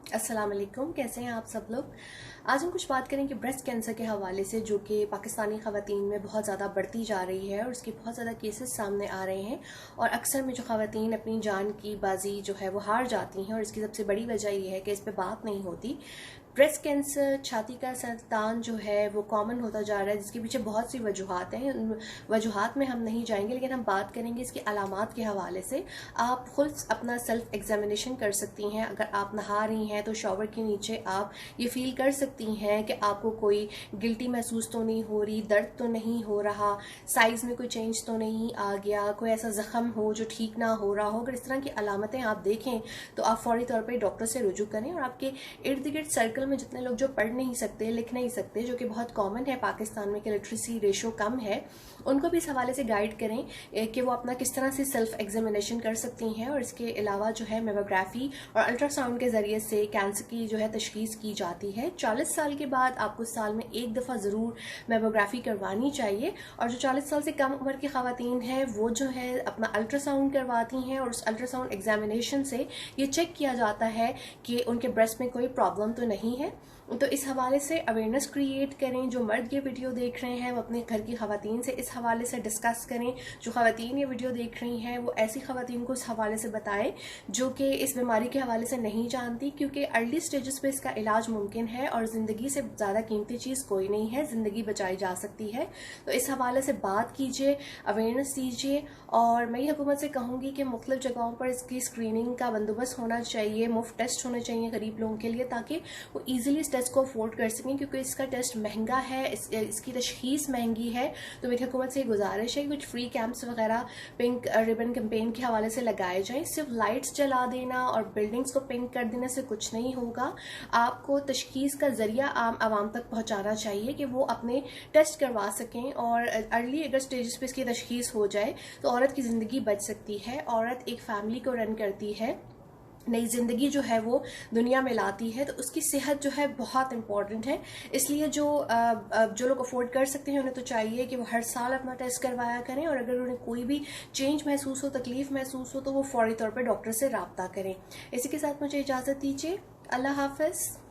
अस्सलाम वालेकुम, कैसे हैं आप सब लोग। आज हम कुछ बात करेंगे ब्रेस्ट कैंसर के हवाले से, जो कि पाकिस्तानी ख़वातीन में बहुत ज़्यादा बढ़ती जा रही है और उसके बहुत ज़्यादा केसेस सामने आ रहे हैं। और अक्सर में जो ख़वातीन अपनी जान की बाजी जो है वो हार जाती हैं, और इसकी सबसे बड़ी वजह यह है कि इस पर बात नहीं होती। ब्रेस्ट कैंसर, छाती का सरतान जो है वो कॉमन होता जा रहा है, जिसके पीछे बहुत सी वजूहात हैं। उन वजूहात में हम नहीं जाएंगे, लेकिन हम बात करेंगे इसकी अलामात के हवाले से। आप खुद अपना सेल्फ एग्जामिनेशन कर सकती हैं। अगर आप नहा रही हैं तो शॉवर के नीचे आप ये फील कर सकती हैं कि आपको कोई गिल्टी महसूस तो नहीं हो रही, दर्द तो नहीं हो रहा, साइज में कोई चेंज तो नहीं आ गया, कोई ऐसा जख्म हो जो ठीक ना हो रहा हो। अगर इस तरह की अलामतें आप देखें तो आप फौरी तौर पर डॉक्टर से रुजू करें। और आपके इर्द गिर्द सर्कल में जितने लोग जो पढ़ नहीं सकते, लिख नहीं सकते, जो कि बहुत कॉमन है पाकिस्तान में कि लिटरेसी रेशो कम है, उनको भी इस हवाले से गाइड करें कि वो अपना किस तरह से सेल्फ एग्जामिनेशन कर सकती हैं। और इसके अलावा जो है मेमोग्राफी और अल्ट्रासाउंड के जरिए से कैंसर की जो है तशखीस की जाती है। 40 साल के बाद आपको साल में एक दफ़ा ज़रूर मेमोग्राफी करवानी चाहिए। और जो 40 साल से कम उम्र की ख़वातीन हैं वो जो है अपना अल्ट्रासाउंड करवाती हैं, और उस अल्ट्रासाउंड एग्जामिनेशन से ये चेक किया जाता है कि उनके ब्रेस्ट में कोई प्रॉब्लम तो नहीं है। तो इस हवाले से अवेयरनेस क्रिएट करें। जो मर्द ये वीडियो देख रहे हैं वो अपने घर की ख़वातीन से इस हवाले से डिस्कस करें। जो ख़वातीन ये वीडियो देख रही हैं वो ऐसी ख़वातीन को इस हवाले से बताएं जो कि इस बीमारी के हवाले से नहीं जानती, क्योंकि अर्ली स्टेजेस पे इसका इलाज मुमकिन है और ज़िंदगी से ज़्यादा कीमती चीज़ कोई नहीं है, ज़िंदगी बचाई जा सकती है। तो इस हवाले से बात कीजिए, अवेयरनेस दीजिए। और मैं ये हुकूमत से कहूँगी कि मुख्तलिफ जगहों पर इसकी स्क्रीनिंग का बंदोबस्त होना चाहिए, मुफ्त टेस्ट होने चाहिए गरीब लोगों के लिए, ताकि वो ईजिली टेस्ट को अफोर्ड कर सकें, क्योंकि इसका टेस्ट महंगा है, इसकी तशखीस महंगी है। तो मेरी हुकूमत से गुजारिश है कि कुछ फ्री कैंप्स वगैरह पिंक रिबन कैंपेन के हवाले से लगाए जाएं। सिर्फ लाइट्स जला देना और बिल्डिंग्स को पिंक कर देने से कुछ नहीं होगा। आपको तशखीस का जरिया आम आवाम तक पहुंचाना चाहिए कि वो अपने टेस्ट करवा सकें, और अर्ली अगर स्टेजेस पे इसकी तशखीस हो जाए तो औरत की ज़िंदगी बच सकती है। औरत एक फैमिली को रन करती है, नई ज़िंदगी जो है वो दुनिया में लाती है, तो उसकी सेहत जो है बहुत इंपॉर्टेंट है। इसलिए जो लोग अफोर्ड कर सकते हैं उन्हें तो चाहिए कि वो हर साल अपना टेस्ट करवाया करें, और अगर उन्हें कोई भी चेंज महसूस हो, तकलीफ महसूस हो, तो वो फौरी तौर पर डॉक्टर से रब्ता करें। इसी के साथ मुझे इजाज़त दीजिए। अल्लाह हाफ़िज़।